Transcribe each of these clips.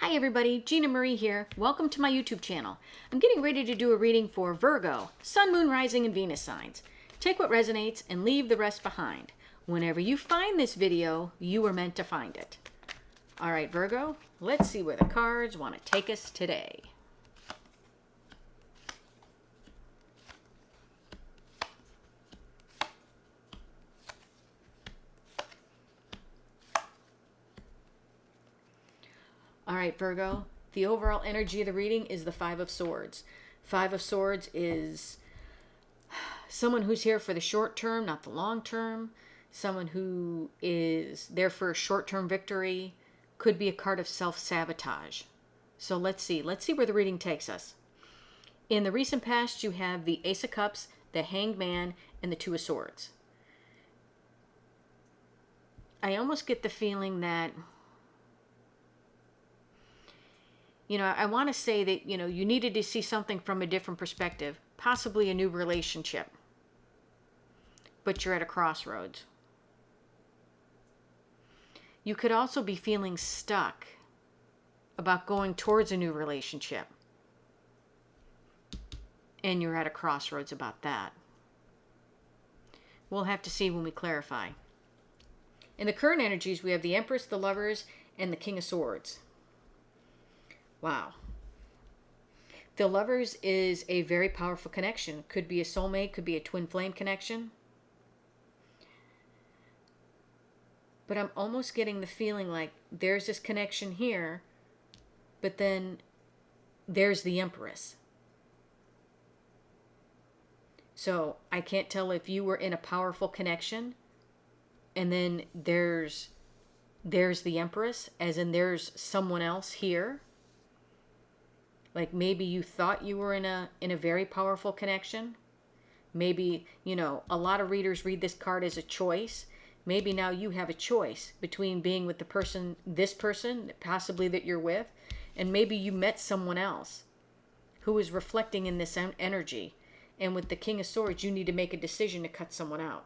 Hi everybody, Gina Marie here. Welcome to my YouTube channel. I'm getting ready to do a reading for Virgo, Sun, Moon, Rising, and Venus signs. Take what resonates and leave the rest behind. Whenever you find this video, you were meant to find it. All right, Virgo, let's see where the cards want to take us today. All right, Virgo, the overall energy of the reading is the Five of Swords. Five of Swords is someone who's here for the short term, not the long term. Someone who is there for a short-term victory. Could be a card of self-sabotage. So let's see where the reading takes us. In the recent past, you have the Ace of Cups, the Hanged Man, and the Two of Swords. I almost get the feeling that, I want to say that, you needed to see something from a different perspective, possibly a new relationship, but you're at a crossroads. You could also be feeling stuck about going towards a new relationship, and you're at a crossroads about that. We'll have to see when we clarify. In the current energies, we have the Empress, the Lovers, and the King of Swords. Wow. The Lovers is a very powerful connection. Could be a soulmate, could be a twin flame connection. But I'm almost getting the feeling like there's this connection here, but then there's the Empress. So I can't tell if you were in a powerful connection and then there's the Empress, as in there's someone else here. Like maybe you thought you were in a very powerful connection. Maybe, a lot of readers read this card as a choice. Maybe now you have a choice between being with this person, possibly that you're with, and maybe you met someone else who is reflecting in this energy. And with the King of Swords, you need to make a decision to cut someone out.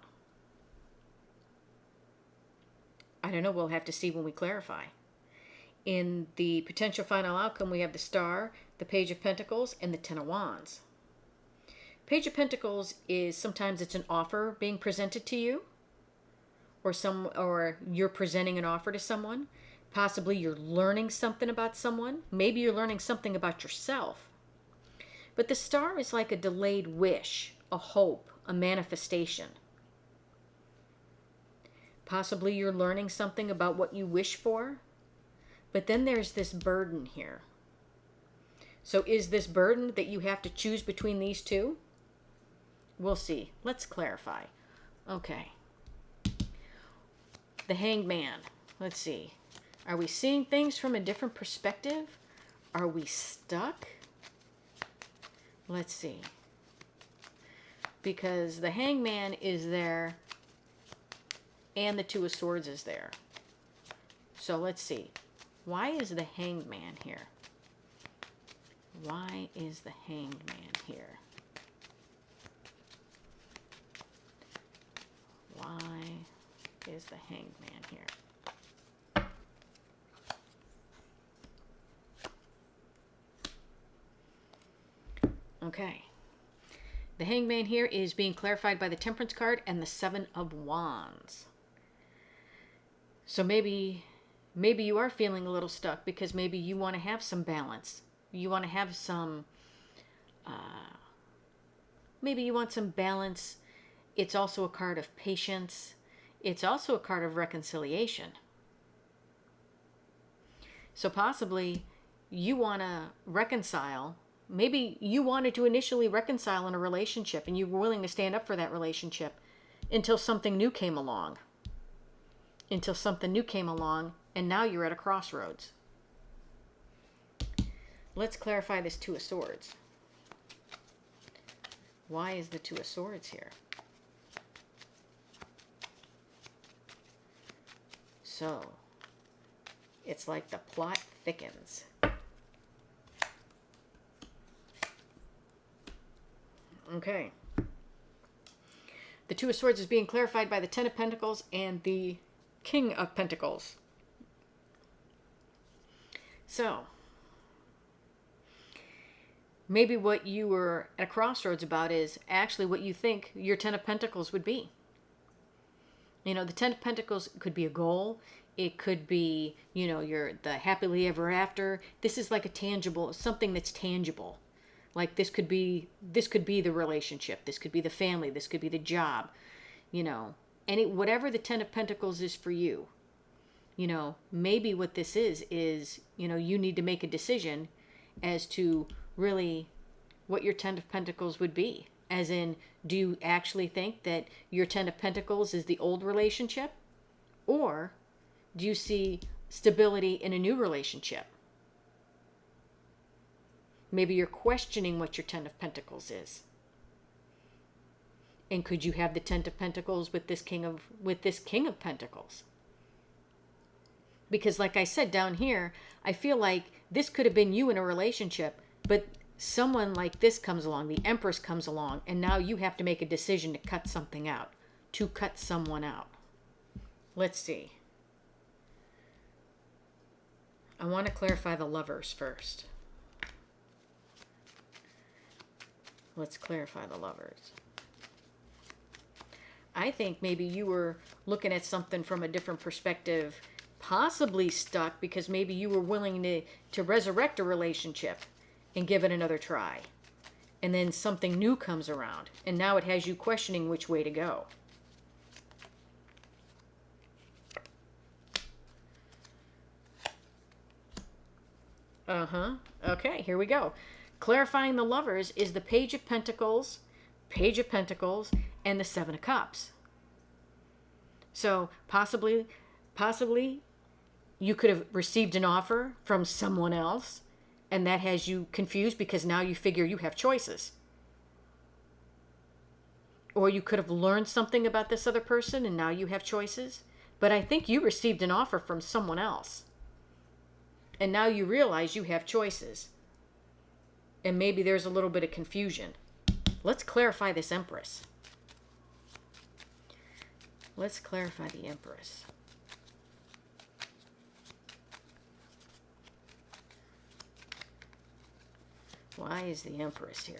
I don't know. We'll have to see when we clarify. In the potential final outcome, we have the Star, the Page of Pentacles, and the Ten of Wands. Page of Pentacles is sometimes it's an offer being presented to you, or you're presenting an offer to someone. Possibly you're learning something about someone. Maybe you're learning something about yourself. But the Star is like a delayed wish, a hope, a manifestation. Possibly you're learning something about what you wish for. But then there's this burden here. So is this burden that you have to choose between these two? We'll see. Let's clarify. Okay. The Hanged Man. Let's see. Are we seeing things from a different perspective? Are we stuck? Let's see. Because the Hanged Man is there and the Two of Swords is there. So let's see. Why is the Hanged Man here? Why is the Hanged Man here? Why is the Hanged Man here? Okay. The Hanged Man here is being clarified by the Temperance card and the Seven of Wands. So maybe you are feeling a little stuck because maybe you want to have some balance. You want to have some, maybe you want some balance. It's also a card of patience. It's also a card of reconciliation. So possibly you want to reconcile. Maybe you wanted to initially reconcile in a relationship and you were willing to stand up for that relationship until something new came along. And now you're at a crossroads. Let's clarify this Two of Swords. Why is the Two of Swords here? So, it's like the plot thickens. Okay. The Two of Swords is being clarified by the Ten of Pentacles and the King of Pentacles. So, maybe what you were at a crossroads about is actually what you think your Ten of Pentacles would be. You know, the Ten of Pentacles could be a goal. It could be, you know, the happily ever after. This is like a tangible, something that's tangible. Like this could be the relationship. This could be the family. This could be the job. You know, whatever the Ten of Pentacles is for you. You know, maybe what this is, you know, you need to make a decision as to really what your Ten of Pentacles would be. As in, do you actually think that your Ten of Pentacles is the old relationship? Or do you see stability in a new relationship? Maybe you're questioning what your Ten of Pentacles is. And could you have the Ten of Pentacles with this King of Pentacles? Because like I said down here, I feel like this could have been you in a relationship, but someone like this comes along, the Empress comes along, and now you have to make a decision to cut something out, to cut someone out. Let's see. I want to clarify the Lovers first. Let's clarify the Lovers. I think maybe you were looking at something from a different perspective, possibly stuck because maybe you were willing to resurrect a relationship and give it another try. And then something new comes around, and now it has you questioning which way to go. Okay, here we go. Clarifying the Lovers is the Page of Pentacles, and the Seven of Cups. So possibly you could have received an offer from someone else, and that has you confused because now you figure you have choices. Or you could have learned something about this other person and now you have choices. But I think you received an offer from someone else. And now you realize you have choices. And maybe there's a little bit of confusion. Let's clarify this Empress. Let's clarify the Empress. Why is the Empress here?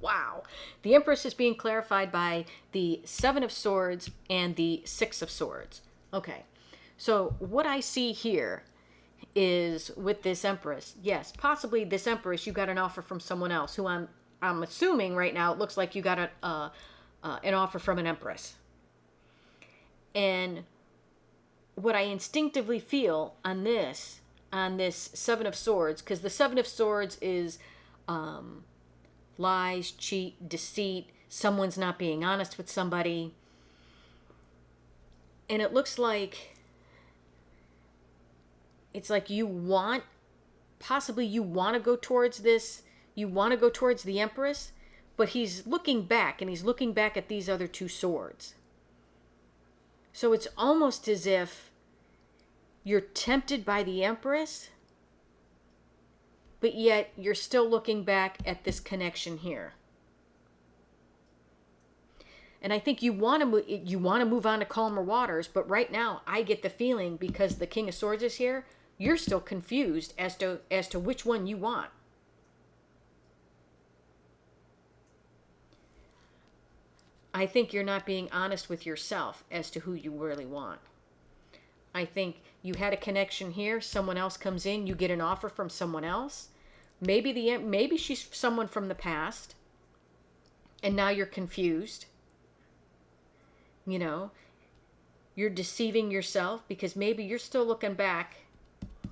Wow. The Empress is being clarified by the Seven of Swords and the Six of Swords. Okay. So what I see here is with this Empress, yes, possibly this Empress, you got an offer from someone else who I'm assuming right now it looks like you got an offer from an Empress. And what I instinctively feel on this Seven of Swords, because the Seven of Swords is lies, cheat, deceit, someone's not being honest with somebody. And it looks like it's like you want to go towards this, you want to go towards the Empress, but he's looking back, and he's looking back at these other two swords. So it's almost as if you're tempted by the Empress, but yet you're still looking back at this connection here. And I think you want to move on to calmer waters, but right now I get the feeling, because the King of Swords is here, you're still confused as to which one you want. I think you're not being honest with yourself as to who you really want. I think you had a connection here, someone else comes in, you get an offer from someone else. Maybe she's someone from the past, and now you're confused. You know, you're deceiving yourself because maybe you're still looking back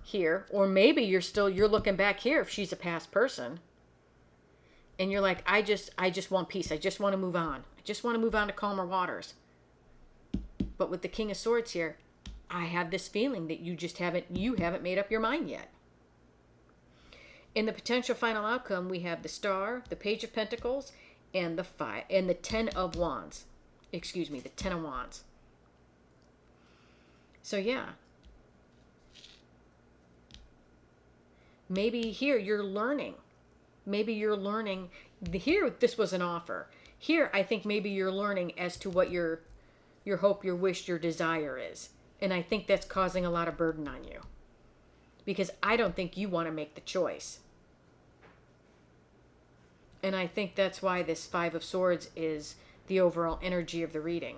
here, or maybe you're looking back here if she's a past person. And you're like, I just want peace. I just want to move on. I just want to move on to calmer waters. But with the King of Swords here, I have this feeling that you haven't made up your mind yet. In the potential final outcome, we have the Star, the Page of Pentacles, and the Ten of Wands. Excuse me, the Ten of Wands. So yeah. Maybe here you're learning. maybe you're learning. Here, this was an offer. Here, I think maybe you're learning as to what your hope, your wish, your desire is. And I think that's causing a lot of burden on you. Because I don't think you want to make the choice. And I think that's why this Five of Swords is the overall energy of the reading.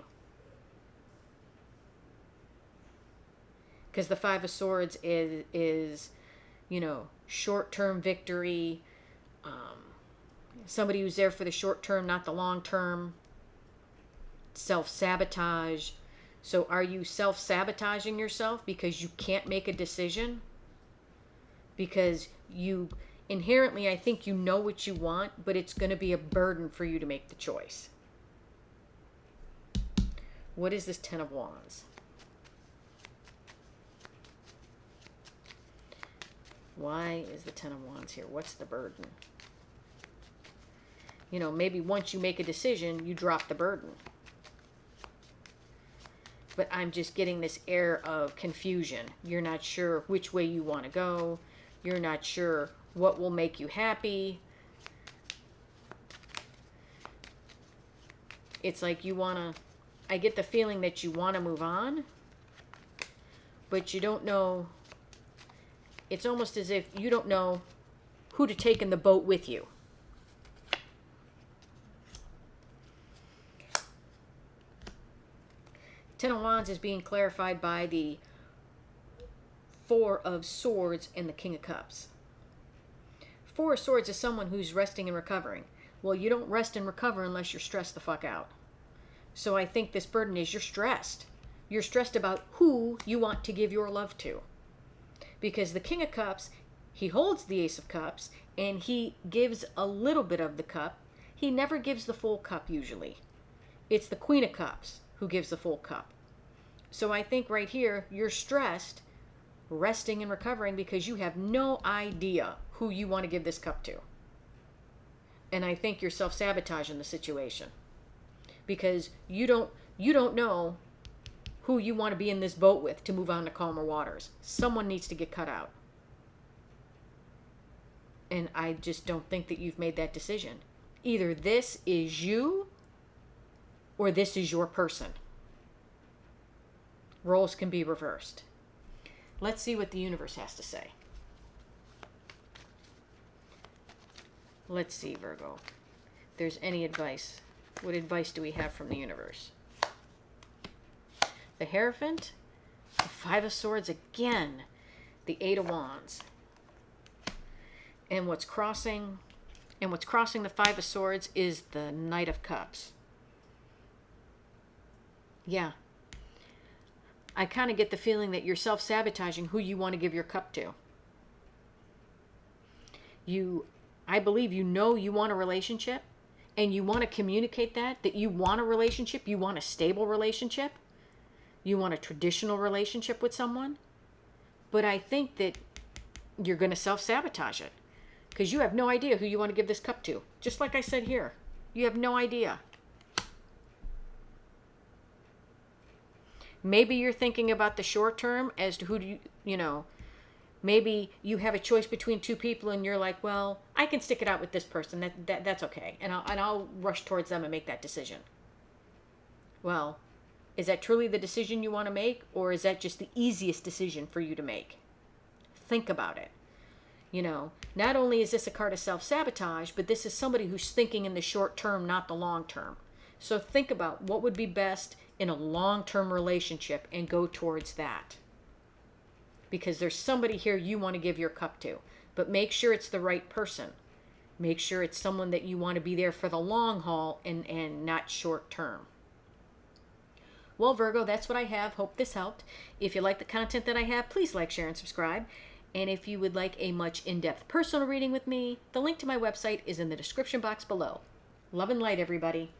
Because the Five of Swords is short-term victory. Somebody who's there for the short term, not the long term. Self-sabotage. So are you self-sabotaging yourself because you can't make a decision? Because you inherently, I think you know what you want, but it's going to be a burden for you to make the choice. What is this Ten of Wands? Why is the Ten of Wands here? What's the burden? Maybe once you make a decision, you drop the burden. But I'm just getting this air of confusion. You're not sure which way you want to go. You're not sure what will make you happy. It's like I get the feeling that you want to move on, but you don't know. It's almost as if you don't know who to take in the boat with you. Ten of Wands is being clarified by the Four of Swords and the King of Cups. Four of Swords is someone who's resting and recovering. Well, you don't rest and recover unless you're stressed the fuck out. So I think this burden is you're stressed. You're stressed about who you want to give your love to. Because the King of Cups, he holds the Ace of Cups, and he gives a little bit of the cup. He never gives the full cup usually. It's the Queen of Cups who gives the full cup. So I think right here, you're stressed, resting and recovering because you have no idea who you want to give this cup to. And I think you're self-sabotaging the situation. Because you don't know who you want to be in this boat with to move on to calmer waters. Someone needs to get cut out. And I just don't think that you've made that decision. Either this is you or this is your person. Roles can be reversed. Let's see what the universe has to say. Let's see, Virgo. If there's any advice. What advice do we have from the universe? The Hierophant, the Five of Swords again, the Eight of Wands. And what's crossing the Five of Swords is the Knight of Cups. Yeah. I kind of get the feeling that you're self-sabotaging who you want to give your cup to. I believe you want a relationship, and you want to communicate that you want a relationship, you want a stable relationship, you want a traditional relationship with someone. But I think that you're going to self-sabotage it because you have no idea who you want to give this cup to. Just like I said here, you have no idea. Maybe you're thinking about the short term as to who do maybe you have a choice between two people and you're like, well, I can stick it out with this person. That's okay. And I'll rush towards them and make that decision. Well, is that truly the decision you want to make, or is that just the easiest decision for you to make? Think about it. Not only is this a card of self-sabotage, but this is somebody who's thinking in the short term, not the long term. So think about what would be best in a long-term relationship and go towards that. Because there's somebody here you want to give your cup to. But make sure it's the right person. Make sure it's someone that you want to be there for the long haul and not short term. Well, Virgo, that's what I have. Hope this helped. If you like the content that I have, please like, share, and subscribe. And if you would like a much in-depth personal reading with me, the link to my website is in the description box below. Love and light, everybody.